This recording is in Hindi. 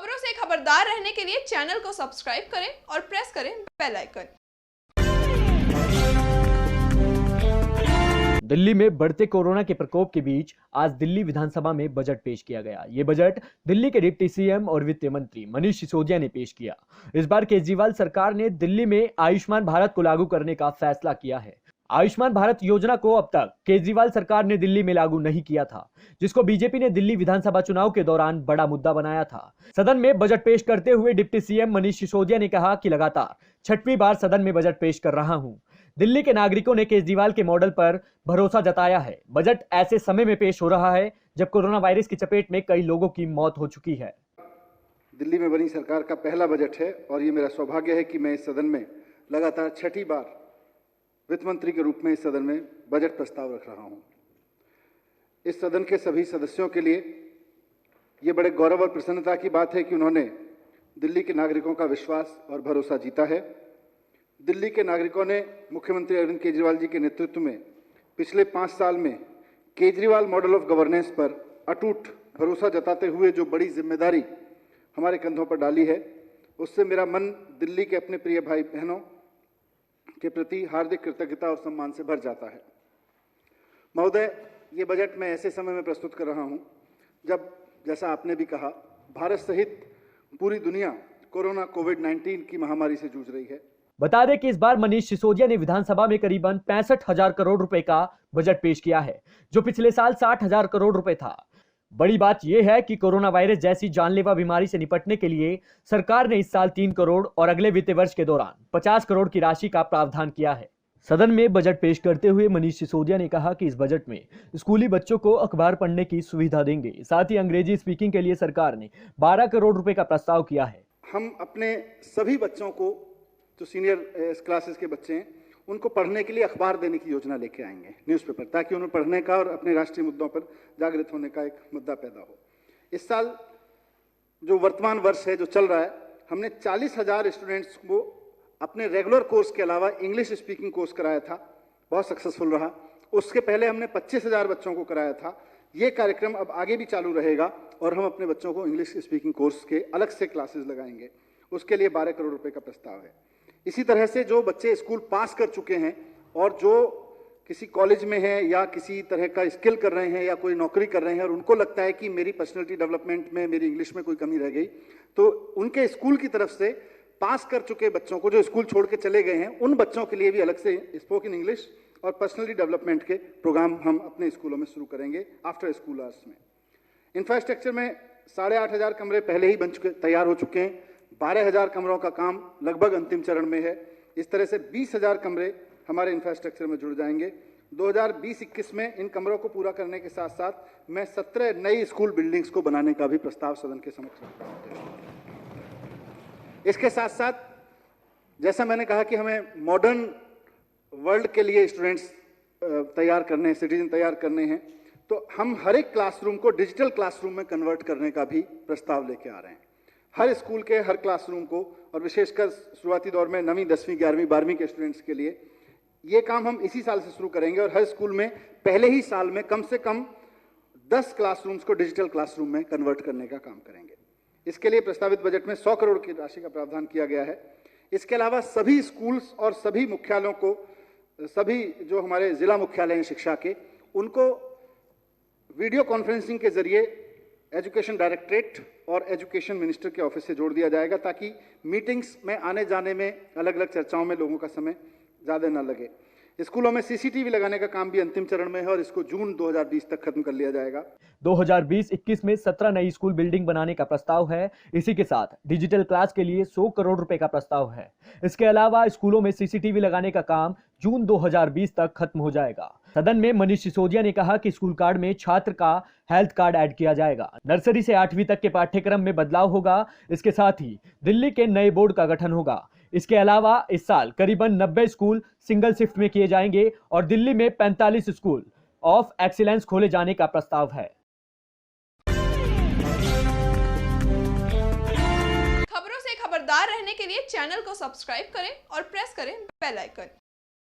खबरों से खबरदार रहने के लिए चैनल को सब्सक्राइब करें और प्रेस करें बेल आइकन। दिल्ली में बढ़ते कोरोना के प्रकोप के बीच आज दिल्ली विधानसभा में बजट पेश किया गया। ये बजट दिल्ली के डिप्टी सीएम और वित्त मंत्री मनीष सिसोदिया ने पेश किया। इस बार केजरीवाल सरकार ने दिल्ली में आयुष्मान भारत को लागू करने का फैसला किया है। आयुष्मान भारत योजना को अब तक केजरीवाल सरकार ने दिल्ली में लागू नहीं किया था, जिसको बीजेपी ने दिल्ली विधानसभा चुनाव के दौरान बड़ा मुद्दा बनाया था। सदन में बजट पेश करते हुए डिप्टी सीएम मनीष सिसोदिया ने कहा कि लगातार 6वीं बार सदन में बजट पेश कर रहा हूं। दिल्ली के नागरिकों ने केजरीवाल के मॉडल पर भरोसा जताया है। बजट ऐसे समय में पेश हो रहा है जब कोरोना वायरस की चपेट में कई लोगों की मौत हो चुकी है। दिल्ली में बनी सरकार का पहला बजट है और ये मेरा सौभाग्य है कि मैं इस सदन में लगातार 6ठी बार वित्त मंत्री के रूप में इस सदन में बजट प्रस्ताव रख रहा हूं। इस सदन के सभी सदस्यों के लिए ये बड़े गौरव और प्रसन्नता की बात है कि उन्होंने दिल्ली के नागरिकों का विश्वास और भरोसा जीता है। दिल्ली के नागरिकों ने मुख्यमंत्री अरविंद केजरीवाल जी के नेतृत्व में पिछले 5 साल में केजरीवाल मॉडल ऑफ गवर्नेंस पर अटूट भरोसा जताते हुए जो बड़ी जिम्मेदारी हमारे कंधों पर डाली है, उससे मेरा मन दिल्ली के अपने प्रिय भाई बहनों के प्रति हार्दिक कृतज्ञता और सम्मान से भर जाता है। महोदय, ये बजट मैं ऐसे समय में प्रस्तुत कर रहा हूं जब, जैसा आपने भी कहा, भारत सहित पूरी दुनिया कोरोना कोविड-19 की महामारी से जूझ रही है। बता दें कि इस बार मनीष सिसोदिया ने विधानसभा में करीबन 65,000 करोड़ रुपए का बजट पेश किया है, जो पिछले साल 60,000 करोड़ रुपए था। बड़ी बात यह है कि कोरोना वायरस जैसी जानलेवा बीमारी से निपटने के लिए सरकार ने इस साल 3 करोड़ और अगले वित्तीय वर्ष के दौरान 50 करोड़ की राशि का प्रावधान किया है। सदन में बजट पेश करते हुए मनीष सिसोदिया ने कहा कि इस बजट में स्कूली बच्चों को अखबार पढ़ने की सुविधा देंगे। साथ ही अंग्रेजी स्पीकिंग के लिए सरकार ने 12 करोड़ रुपए का प्रस्ताव किया है। हम अपने सभी बच्चों को, जो सीनियर क्लासेस के बच्चे हैं, उनको पढ़ने के लिए अखबार देने की योजना लेके आएंगे, न्यूज़पेपर, ताकि उन्हें पढ़ने का और अपने राष्ट्रीय मुद्दों पर जागृत होने का एक मुद्दा पैदा हो। इस साल जो वर्तमान वर्ष है, जो चल रहा है, हमने 40,000 स्टूडेंट्स को अपने रेगुलर कोर्स के अलावा इंग्लिश स्पीकिंग कोर्स कराया था, बहुत सक्सेसफुल रहा। उसके पहले हमने 25,000 बच्चों को कराया था। ये कार्यक्रम अब आगे भी चालू रहेगा और हम अपने बच्चों को इंग्लिश स्पीकिंग कोर्स के अलग से क्लासेस लगाएंगे। उसके लिए 12 करोड़ रुपए का प्रस्ताव है। इसी तरह से जो बच्चे स्कूल पास कर चुके हैं और जो किसी कॉलेज में हैं या किसी तरह का स्किल कर रहे हैं या कोई नौकरी कर रहे हैं और उनको लगता है कि मेरी पर्सनैलिटी डेवलपमेंट में, मेरी इंग्लिश में कोई कमी रह गई, तो उनके स्कूल की तरफ से पास कर चुके बच्चों को, जो स्कूल छोड़ के चले गए हैं, उन बच्चों के लिए भी अलग से स्पोकन इंग्लिश और पर्सनैलिटी डेवलपमेंट के प्रोग्राम हम अपने स्कूलों में शुरू करेंगे आफ्टर स्कूल आवर्स में। इंफ्रास्ट्रक्चर में 8,500 कमरे पहले ही तैयार हो चुके हैं। 12,000 कमरों का काम लगभग अंतिम चरण में है। इस तरह से 20,000 कमरे हमारे इंफ्रास्ट्रक्चर में जुड़ जाएंगे। 2020-21 में इन कमरों को पूरा करने के साथ साथ मैं 17 नई स्कूल बिल्डिंग्स को बनाने का भी प्रस्ताव सदन के समक्ष रखता हूं। इसके साथ साथ, जैसा मैंने कहा कि हमें मॉडर्न वर्ल्ड के लिए स्टूडेंट्स तैयार करने हैं, सिटीजन तैयार करने हैं, तो हम हर एक क्लासरूम को डिजिटल क्लासरूम में कन्वर्ट करने का भी प्रस्ताव लेके आ रहे हैं। हर स्कूल के हर क्लासरूम को, और विशेषकर शुरुआती दौर में 9वीं, 10वीं, 11वीं, 12वीं के स्टूडेंट्स के लिए ये काम हम इसी साल से शुरू करेंगे और हर स्कूल में पहले ही साल में कम से कम 10 क्लासरूम्स को डिजिटल क्लासरूम में कन्वर्ट करने का काम करेंगे। इसके लिए प्रस्तावित बजट में 100 करोड़ की राशि का प्रावधान किया गया है। इसके अलावा सभी स्कूल्स और सभी मुख्यालयों को, सभी जो हमारे जिला मुख्यालय हैं शिक्षा के, उनको वीडियो कॉन्फ्रेंसिंग के जरिए एजुकेशन डायरेक्टरेट और एजुकेशन मिनिस्टर के ऑफिस से जोड़ दिया जाएगा, ताकि मीटिंग्स में आने जाने में, अलग अलग चर्चाओं में लोगों का समय ज़्यादा न लगे। स्कूलों में सीसीटीवी लगाने का काम भी अंतिम चरण में है और इसको जून 2020 तक खत्म कर लिया जाएगा। 2020-21 में 17 नई स्कूल बिल्डिंग बनाने का प्रस्ताव है। इसी के साथ डिजिटल क्लास के लिए 100 करोड़ रुपए का प्रस्ताव है। इसके अलावा स्कूलों में सीसीटीवी लगाने का काम जून 2020 तक खत्म हो जाएगा। सदन में मनीष सिसोदिया ने कहा कि स्कूल कार्ड में छात्र का हेल्थ कार्ड ऐड किया जाएगा। नर्सरी से 8वीं तक के पाठ्यक्रम में बदलाव होगा। इसके साथ ही दिल्ली के नए बोर्ड का गठन होगा। इसके अलावा इस साल करीबन 90 स्कूल सिंगल शिफ्ट में किए जाएंगे और दिल्ली में 45 स्कूल ऑफ एक्सीलेंस खोले जाने का प्रस्ताव है। खबरों से खबरदार रहने के लिए चैनल को सब्सक्राइब करें और प्रेस करें बेल आइकन।